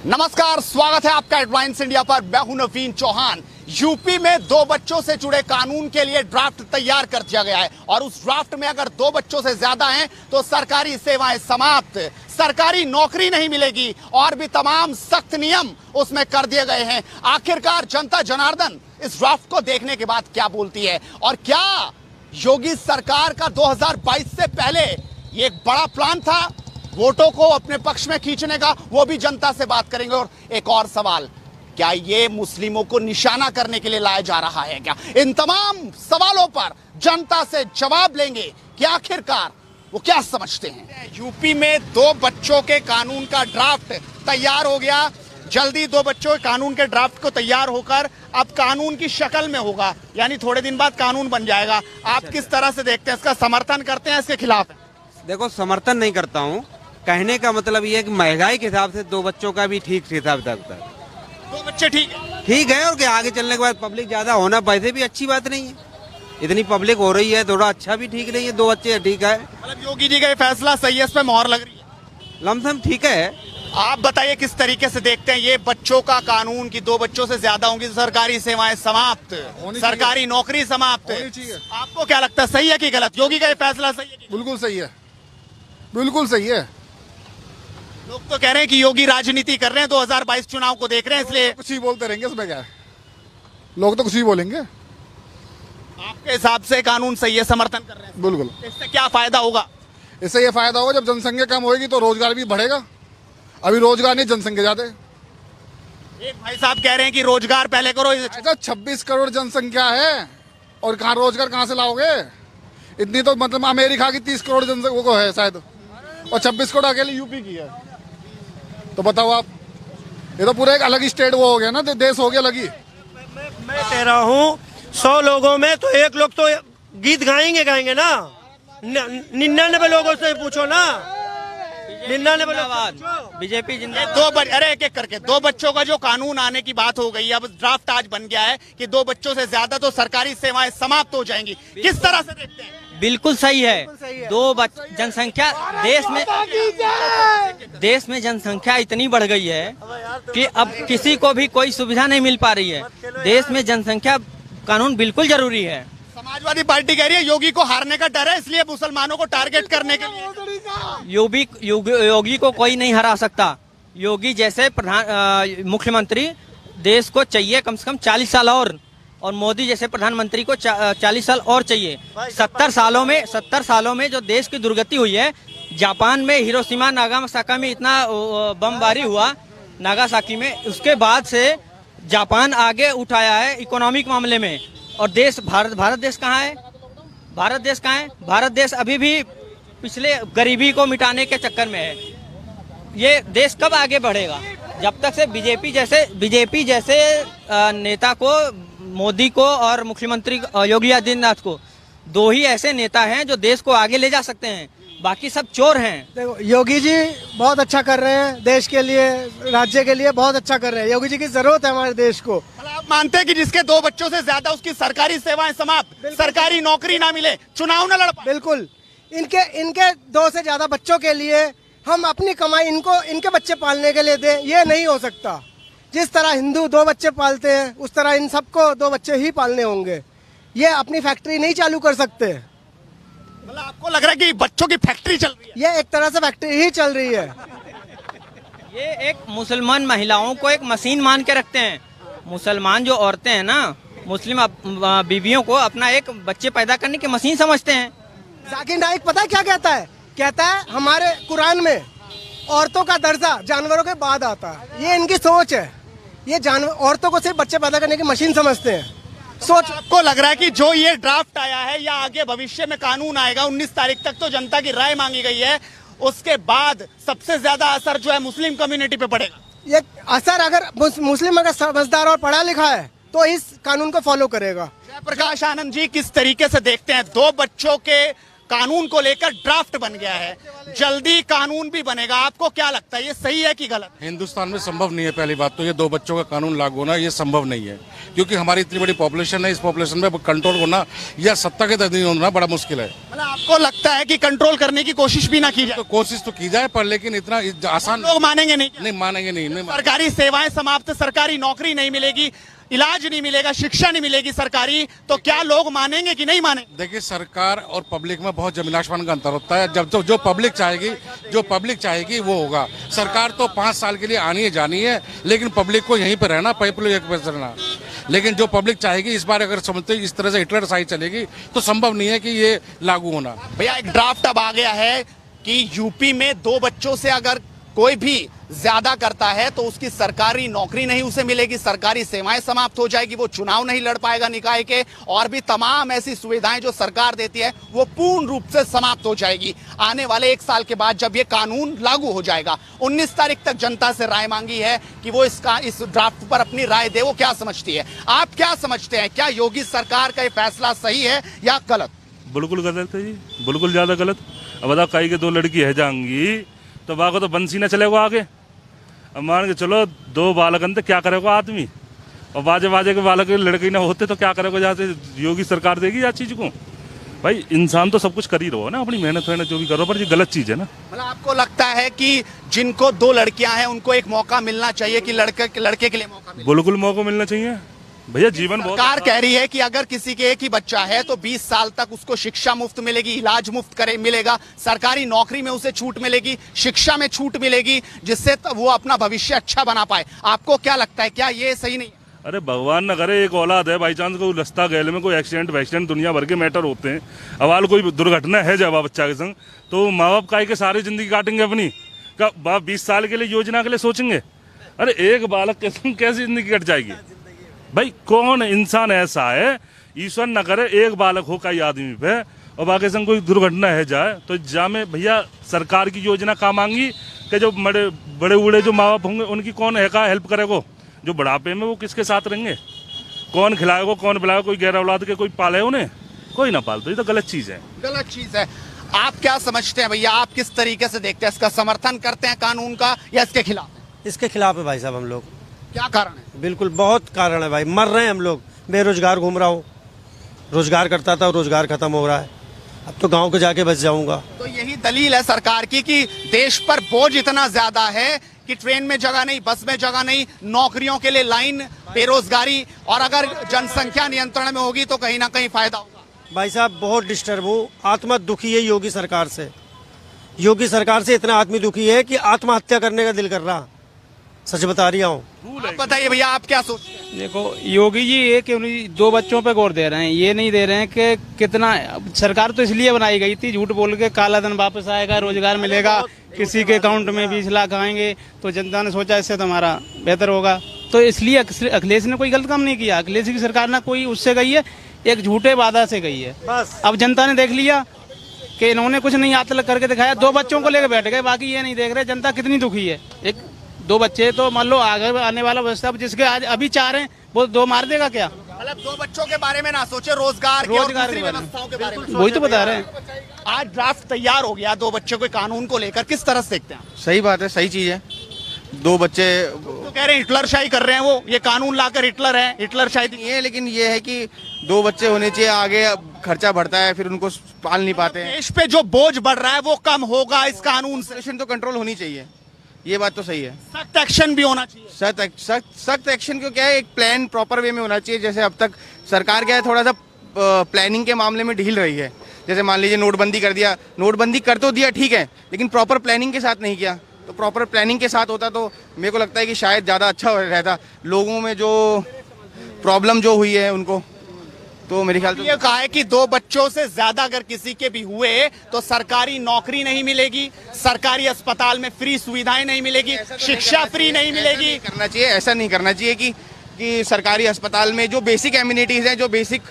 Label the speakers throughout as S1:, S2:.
S1: नमस्कार, स्वागत है आपका हेडलाइंस इंडिया पर। मैं हूं नवीन चौहान। यूपी में 2 बच्चों से जुड़े कानून के लिए ड्राफ्ट तैयार कर दिया गया है और उस ड्राफ्ट में अगर 2 बच्चों से ज्यादा हैं तो सरकारी सेवाएं समाप्त, सरकारी नौकरी नहीं मिलेगी और भी तमाम सख्त नियम उसमें कर दिए गए हैं। आखिरकार जनता जनार्दन इस ड्राफ्ट को देखने के बाद क्या बोलती है और क्या योगी सरकार का 2022 से पहले ये एक बड़ा प्लान था वोटों को अपने पक्ष में खींचने का, वो भी जनता से बात करेंगे। और एक और सवाल, क्या ये मुस्लिमों को निशाना करने के लिए लाया जा रहा है क्या? इन तमाम सवालों पर जनता से जवाब लेंगे कि आखिरकार वो क्या समझते हैं। यूपी में 2 बच्चों के कानून का ड्राफ्ट तैयार हो गया। जल्दी 2 बच्चों के कानून के ड्राफ्ट को तैयार होकर अब कानून की शक्ल में होगा, यानी थोड़े दिन बाद कानून बन जाएगा। आप किस तरह से देखते हैं? इसका समर्थन करते हैं, इसके खिलाफ?
S2: देखो, समर्थन नहीं करता हूँ। कहने का मतलब ये है कि महंगाई के हिसाब से 2 बच्चों का भी ठीक हिसाब लगता है।
S1: 2 बच्चे ठीक है
S2: और क्या आगे चलने के बाद पब्लिक ज्यादा होना वैसे भी अच्छी बात नहीं है। इतनी पब्लिक हो रही है, थोड़ा अच्छा भी ठीक नहीं है। 2 बच्चे ठीक है।
S1: मतलब योगी जी का ये फैसला सही है, इस पे मोहर लग रही है?
S2: लमसम ठीक है।
S1: आप बताइए किस तरीके से देखते हैं ये बच्चों का कानून की 2 बच्चों से ज्यादा होंगी तो सरकारी सेवाएं समाप्त, सरकारी नौकरी समाप्त। आपको क्या लगता है, सही है कि गलत? योगी का ये फैसला सही है?
S3: बिल्कुल सही है, बिल्कुल सही है।
S1: लोग तो कह रहे हैं कि योगी राजनीति कर रहे हैं, 2022 चुनाव को देख रहे हैं, इसलिए
S3: कुछ ही बोलते रहेंगे, इसमें क्या है? लोग तो कुछ ही बोलेंगे।
S1: आपके हिसाब से कानून सही है, समर्थन कर रहे हैं?
S3: बिल्कुल।
S1: इससे क्या फायदा होगा?
S3: इससे ये फायदा होगा, जब जनसंख्या कम होगी तो रोजगार भी बढ़ेगा। अभी रोजगार नहीं, जनसंख्या ज्यादा है।
S1: एक भाई साहब कह रहे हैं कि रोजगार पहले करो।
S3: 26 करोड़ जनसंख्या है और कहाँ रोजगार कहाँ से लाओगे? इतनी तो मतलब अमेरिका की 30 करोड़ जनसंख्या को है शायद, और 26 करोड़ अकेले यूपी की है। तो बताओ आप, ये तो पूरा एक अलग ही स्टेट वो हो गया ना, देश हो गया अलग ही।
S4: मैं कह रहा हूँ 100 लोगों में तो 1 लोग तो गीत गाएंगे ना। 99 लोगों से पूछो ना। 99 लोग
S2: बीजेपी जिंदाबाद।
S1: अरे एक करके 2 बच्चों का जो कानून आने की बात हो गई, अब ड्राफ्ट आज बन गया है कि 2 बच्चों से ज्यादा तो सरकारी सेवाएं समाप्त हो जाएंगी। किस तरह से देखते हैं?
S5: बिल्कुल सही है। 2 जनसंख्या देश में जनसंख्या इतनी बढ़ गई है कि अब किसी को भी कोई सुविधा नहीं मिल पा रही है। देश में जनसंख्या कानून बिल्कुल जरूरी है।
S1: समाजवादी पार्टी कह रही है योगी को हारने का डर है, इसलिए मुसलमानों को टारगेट करने के लिए।
S5: योगी को कोई नहीं हरा सकता। योगी जैसे मुख्यमंत्री देश को चाहिए कम से कम 40 साल और मोदी जैसे प्रधानमंत्री को 40 साल और चाहिए। 70 सालों में जो देश की दुर्गति हुई है, जापान में हिरोशिमा नागासाकी में इतना बमबारी हुआ नागासाकी में, उसके बाद से जापान आगे उठाया है इकोनॉमिक मामले में। और देश भारत देश कहाँ है? भारत देश अभी भी पिछले गरीबी को मिटाने के चक्कर में है। ये देश कब आगे बढ़ेगा? जब तक से बीजेपी जैसे नेता को, मोदी को और मुख्यमंत्री योगी आदित्यनाथ को, 2 ही ऐसे नेता हैं जो देश को आगे ले जा सकते हैं, बाकी सब चोर हैं।
S4: देखो, योगी जी बहुत अच्छा कर रहे हैं, देश के लिए, राज्य के लिए बहुत अच्छा कर रहे हैं। योगी जी की जरूरत है हमारे देश को।
S1: आप मानते हैं कि जिसके 2 बच्चों से ज्यादा उसकी सरकारी सेवाएं समाप्त, सरकारी नौकरी ना मिले, चुनाव न लड़ पाए?
S4: बिल्कुल। इनके 2 से ज्यादा बच्चों के लिए हम अपनी कमाई इनके बच्चे पालने के लिए दें, ये नहीं हो सकता। जिस तरह हिंदू 2 बच्चे पालते हैं, उस तरह इन सबको 2 बच्चे ही पालने होंगे। ये अपनी फैक्ट्री नहीं चालू कर सकते।
S1: मतलब आपको लग रहा है कि बच्चों की फैक्ट्री चल रही है?
S4: ये एक तरह से फैक्ट्री ही चल रही है।
S5: ये एक मुसलमान महिलाओं को एक मशीन मान के रखते हैं। मुसलमान जो औरतें हैं ना, मुस्लिम बीवियों को अपना एक बच्चे पैदा करने की मशीन समझते हैं।
S4: जाकिर नाइक पता है क्या कहता है? कहता है हमारे कुरान में औरतों का दर्जा जानवरों के बाद आता है। ये इनकी सोच है। ये औरतों को सिर्फ बच्चे पैदा करने की मशीन समझते हैं। सोच।
S1: आपको लग रहा है कि जो ये ड्राफ्ट आया है या आगे भविष्य में कानून आएगा, 19 तारीख तक तो जनता की राय मांगी गई है, उसके बाद सबसे ज्यादा असर जो है मुस्लिम कम्युनिटी पे पड़ेगा?
S4: ये असर अगर मुस्लिम अगर समझदार और पढ़ा लिखा है तो इस कानून को फॉलो करेगा।
S1: जयप्रकाश आनंद जी, किस तरीके से देखते हैं? 2 बच्चों के कानून को लेकर ड्राफ्ट बन गया है, जल्दी कानून भी बनेगा, आपको क्या लगता है ये सही है कि गलत?
S6: हिंदुस्तान में संभव नहीं है। पहली बात तो ये 2 बच्चों का कानून लागू होना ये संभव नहीं है, क्योंकि हमारी इतनी बड़ी पॉपुलेशन है। इस पॉपुलेशन में कंट्रोल होना या सत्ता के अधीन होना बड़ा मुश्किल है।
S1: मतलब आपको लगता है कि कंट्रोल करने की कोशिश भी ना की जाए?
S6: तो कोशिश तो की जाए पर लेकिन इतना आसान
S1: लोग मानेंगे नहीं?
S6: नहीं मानेंगे, नहीं
S1: सरकारी सेवाएं समाप्त, सरकारी नौकरी नहीं मिलेगी, इलाज नहीं मिलेगा, शिक्षा नहीं मिलेगी सरकारी, तो क्या लोग मानेंगे कि नहीं मानेंगे?
S6: देखिए, सरकार और पब्लिक में बहुत जमीन आसमान का अंतर होता है। जब तो जो पब्लिक चाहेगी वो होगा। सरकार तो 5 साल के लिए आनी है जानी है, लेकिन पब्लिक को यहीं पर रहना, पब्लिक पे रहना। लेकिन जो पब्लिक चाहेगी, इस बार अगर समझते इस तरह से हिटलर शाही चलेगी तो संभव नहीं है कि ये लागू होना।
S1: भैया एक ड्राफ्ट अब आ गया है कि यूपी में 2 बच्चों से अगर कोई भी ज्यादा करता है तो उसकी सरकारी नौकरी नहीं उसे मिलेगी, सरकारी सेवाएं समाप्त हो जाएगी, वो चुनाव नहीं लड़ पाएगा निकाय के, और भी तमाम ऐसी सुविधाएं जो सरकार देती है वो पूर्ण रूप से समाप्त हो जाएगी। आने वाले 1 साल के बाद जब ये कानून लागू हो जाएगा, 19 तारीख तक जनता से राय मांगी है कि वो इस ड्राफ्ट पर अपनी राय दे, वो क्या समझती है। आप क्या समझते हैं, क्या योगी सरकार का ये फैसला सही है या गलत?
S7: बिल्कुल गलत है जी, बिल्कुल ज्यादा गलत। अब बताओ, कई के 2 लड़की है जाएंगी तो बाको तो बंसी न चलेगा आगे। अब मान के चलो 2 बालक अंत क्या करेगा आदमी, और बाजे के बालक लड़के ना होते तो क्या करेगा, जहाँ से योगी सरकार देगी या चीज को। भाई इंसान तो सब कुछ कर ही रहो ना, अपनी मेहनत वेहनत जो भी करो, पर ये गलत चीज है ना।
S1: मतलब आपको लगता है कि जिनको 2 लड़कियां हैं उनको एक मौका मिलना चाहिए कि लड़के के लिए मौका मिले?
S7: बिल्कुल मौका मिलना चाहिए भैया, जीवन बहुत।
S1: सरकार कह रही है कि अगर किसी के एक ही बच्चा है तो 20 साल तक उसको शिक्षा मुफ्त मिलेगी, इलाज मुफ्त मिलेगा, सरकारी नौकरी में उसे छूट मिलेगी, शिक्षा में छूट मिलेगी, जिससे वो अपना भविष्य अच्छा बना पाए। आपको क्या लगता है, क्या ये सही नहीं?
S7: अरे भगवान न करे एक औलाद है, बाई चांस कोई रास्ता गैल में कोई एक्सीडेंट दुनिया भर के मैटर होते हैं। अवाल कोई दुर्घटना है जब बच्चा के संग, तो माँ बाप काय के सारी जिंदगी काटेंगे अपनी, का बाप 20 साल के लिए योजना के लिए सोचेंगे? अरे एक बालक के संग कैसी जिंदगी कट जाएगी? भाई कौन इंसान ऐसा है, ईश्वर न करे एक बालक हो कई आदमी पे और बाकी संग कोई दुर्घटना है जाए, तो जामे भैया सरकार की योजना काम आएंगी कि जो बड़े बूढ़े जो माँ बाप होंगे उनकी कौन है का हेल्प करेगा? जो बुढ़ापे में वो किसके साथ रहेंगे? कौन खिलाएगा, कौन पिलाएगा? कोई गैर औलाद के कोई पाले उन्हें? कोई ना पाल। तो ये तो गलत चीज है,
S1: गलत चीज है। आप क्या समझते हैं भैया, आप किस तरीके से देखते हैं, इसका समर्थन करते हैं कानून का या इसके खिलाफ?
S4: इसके खिलाफ है भाई साहब हम लोग।
S1: क्या कारण है?
S4: बिल्कुल बहुत कारण है भाई, मर रहे हैं हम लोग। बेरोजगार घूम रहा हूँ, रोजगार करता था, रोजगार खत्म हो रहा है, अब तो गांव के जाके बच जाऊंगा।
S1: तो यही दलील है सरकार की कि देश पर बोझ इतना ज्यादा है कि ट्रेन में जगह नहीं, बस में जगह नहीं, नौकरियों के लिए लाइन, बेरोजगारी, और अगर जनसंख्या नियंत्रण में होगी तो कहीं ना कहीं फायदा होगा।
S4: भाई साहब बहुत डिस्टर्ब हूँ, आत्मा दुखी है योगी सरकार से। योगी सरकार से इतना आदमी दुखी है कि आत्महत्या करने का दिल कर रहा, सच बता रही हूँ।
S1: आप बताइए भैया, आप क्या सोचते हैं?
S8: देखो योगी जी ये कि 2 बच्चों पे गौर दे रहे हैं, ये नहीं दे रहे हैं कि कितना। सरकार तो इसलिए बनाई गई थी, झूठ बोल के काला धन वापस आएगा, रोजगार मिलेगा, किसी के अकाउंट में 20 लाख आएंगे, तो जनता ने सोचा इससे तो हमारा बेहतर होगा। तो इसलिए अखिलेश ने कोई गलत काम नहीं किया, अखिलेश की सरकार ना कोई उससे गई है, एक झूठे वादा से गई है बस। अब जनता ने देख लिया कि इन्होंने कुछ नहीं हाथ लग करके दिखाया, 2 बच्चों को लेकर बैठ गए, बाकी ये नहीं देख रहे जनता कितनी दुखी है। 2 बच्चे तो मान लो आगे आने वाला व्यवस्था, जिसके आज अभी 4 हैं वो 2 मार देगा क्या?
S1: मतलब 2 बच्चों के बारे में ना सोचे, रोजगार की और दूसरी व्यवस्थाओं के बारे में।
S8: वही तो बता रहे हैं।
S1: आज ड्राफ्ट तैयार हो गया 2 बच्चों के कानून को लेकर, किस तरह से देखते हैं?
S9: सही बात है, सही चीज है। 2 बच्चे
S1: तो कह रहे हैं हिटलर शाही कर रहे हैं, वो ये कानून लाकर हिटलर है, हिटलर शाही
S9: नहीं है, लेकिन ये है कि 2 बच्चे होने चाहिए, आगे खर्चा बढ़ता है, फिर उनको पाल नहीं पाते हैं।
S1: देश पे जो बोझ बढ़ रहा है वो कम होगा इस कानून से।
S9: इन्फ्लेशन तो कंट्रोल होनी चाहिए, ये बात तो सही है।
S1: सख्त एक्शन भी होना चाहिए।
S9: सख्त एक्शन क्यों, क्या है, एक प्लान प्रॉपर वे में होना चाहिए। जैसे अब तक सरकार क्या है, थोड़ा सा प्लानिंग के मामले में ढील रही है। जैसे मान लीजिए नोटबंदी कर दिया, नोटबंदी कर तो दिया ठीक है, लेकिन प्रॉपर प्लानिंग के साथ नहीं किया। तो प्रॉपर प्लानिंग के साथ होता तो मेरे को लगता है कि शायद ज़्यादा अच्छा रहता। लोगों में जो प्रॉब्लम जो हुई है उनको, तो मेरे ख्याल से
S1: ये कहा है कि 2 बच्चों से ज्यादा अगर किसी के भी हुए तो सरकारी नौकरी नहीं मिलेगी, सरकारी अस्पताल में फ्री सुविधाएं नहीं मिलेगी, शिक्षा फ्री नहीं मिलेगी।
S9: करना चाहिए, ऐसा नहीं करना चाहिए कि सरकारी अस्पताल में जो बेसिक एमिनिटीज हैं, जो बेसिक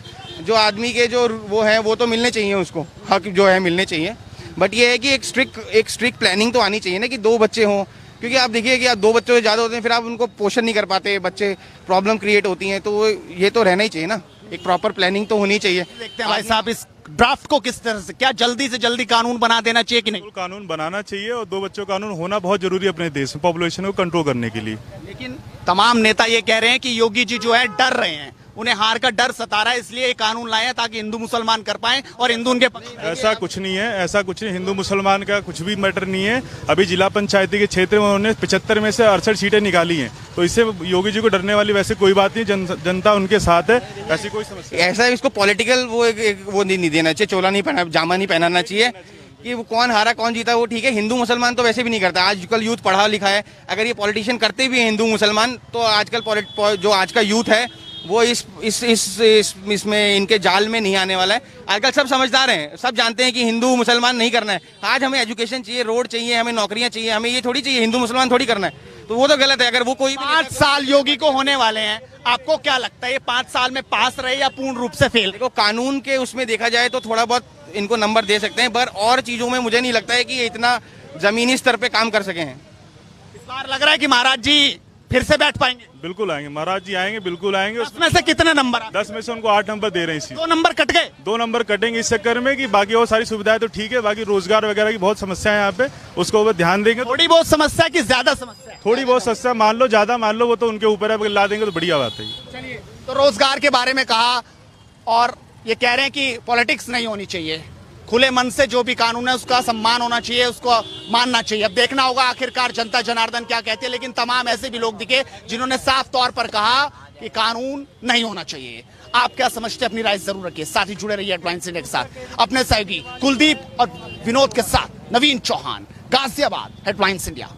S9: जो आदमी के जो वो है वो तो मिलने चाहिए, उसको हक जो है मिलने चाहिए। बट ये है कि एक स्ट्रिक्ट प्लानिंग तो आनी चाहिए ना, कि 2 बच्चे हों, क्योंकि आप देखिए कि आप 2 बच्चों से ज़्यादा होते हैं, फिर आप उनको पोषण नहीं कर पाते, बच्चे प्रॉब्लम क्रिएट होती हैं, तो ये तो रहना ही चाहिए ना, एक प्रॉपर प्लानिंग तो होनी चाहिए।
S1: देखते हैं भाई साहब इस ड्राफ्ट को किस तरह से, क्या जल्दी से जल्दी कानून बना देना चाहिए कि नहीं?
S10: कानून बनाना चाहिए, और 2 बच्चों का कानून होना बहुत जरूरी है अपने देश में पॉपुलेशन को कंट्रोल करने के लिए।
S1: लेकिन तमाम नेता ये कह रहे हैं कि योगी जी जो है डर रहे हैं, उन्हें हार का डर सता रहा है, इसलिए ये कानून लाए हैं ताकि हिंदू मुसलमान कर पाए और हिंदू उनके पक्ष में।
S10: ऐसा कुछ नहीं है, ऐसा कुछ नहीं, हिंदू मुसलमान का कुछ भी मैटर नहीं है। अभी जिला पंचायती के क्षेत्र में उन्होंने 75 में से 68 सीटें निकाली हैं, तो इससे योगी जी को डरने वाली वैसे कोई बात नहीं, जनता उनके साथ है, ऐसी कोई समस्या।
S9: ऐसा इसको पॉलिटिकल वो नहीं देना चाहिए, चोला नहीं पहना, जामा नहीं पहनाना चाहिए कि वो कौन हारा कौन जीता वो ठीक है। हिंदू मुसलमान तो वैसे भी नहीं करता, आजकल यूथ पढ़ा लिखा है। अगर ये पॉलिटिशियन करते भी हैं हिंदू मुसलमान, तो आजकल जो आज का यूथ है वो इसमें इनके जाल में नहीं आने वाला है। आजकल सब समझदार हैं, सब जानते हैं कि हिंदू मुसलमान नहीं करना है। आज हमें एजुकेशन चाहिए, रोड चाहिए, हमें नौकरियां चाहिए, हमें ये थोड़ी चाहिए हिंदू मुसलमान थोड़ी करना है, तो वो तो गलत है। अगर वो कोई
S1: 5 साल योगी को होने वाले हैं, आपको क्या लगता है ये 5 साल में पास रहे या पूर्ण रूप से फेल?
S9: देखो, कानून के उसमें देखा जाए तो थोड़ा बहुत इनको नंबर दे सकते हैं, पर और चीजों में मुझे नहीं लगता है कि ये इतना जमीनी स्तर पे काम कर सके हैं।
S1: इस बार लग रहा है कि महाराज जी फिर से बैठ पाएंगे।
S10: बिल्कुल आएंगे महाराज जी, आएंगे, बिल्कुल आएंगे।
S1: 10 में से कितने नंबर?
S10: 10 में से उनको 8 नंबर दे रहे हैं इसी।
S1: 2 नंबर कट गए।
S10: 2 नंबर कटेंगे इस चक्कर में कि बाकी और सारी सुविधाएं तो ठीक है, बाकी रोजगार वगैरह की बहुत समस्या है यहाँ पे, उसको वो ध्यान देंगे।
S1: थोड़ी बहुत समस्या की ज्यादा समस्या?
S10: थोड़ी बहुत समस्या मान लो, ज्यादा मान लो, वो तो उनके ऊपर है, अगर ला देंगे तो बढ़िया बात है।
S1: चलिए, तो रोजगार के बारे में कहा और ये कह रहे हैं कि पॉलिटिक्स नहीं होनी चाहिए, खुले मन से जो भी कानून है उसका सम्मान होना चाहिए, उसको मानना चाहिए। अब देखना होगा आखिरकार जनता जनार्दन क्या कहती है, लेकिन तमाम ऐसे भी लोग दिखे जिन्होंने साफ तौर पर कहा कि कानून नहीं होना चाहिए। आप क्या समझते हैं, अपनी राय जरूर रखिए। साथ ही जुड़े रहिए हेडलाइंस इंडिया के साथ अपने सहयोगी कुलदीप और विनोद के साथ। नवीन चौहान, गाजियाबाद, हेडलाइंस इंडिया।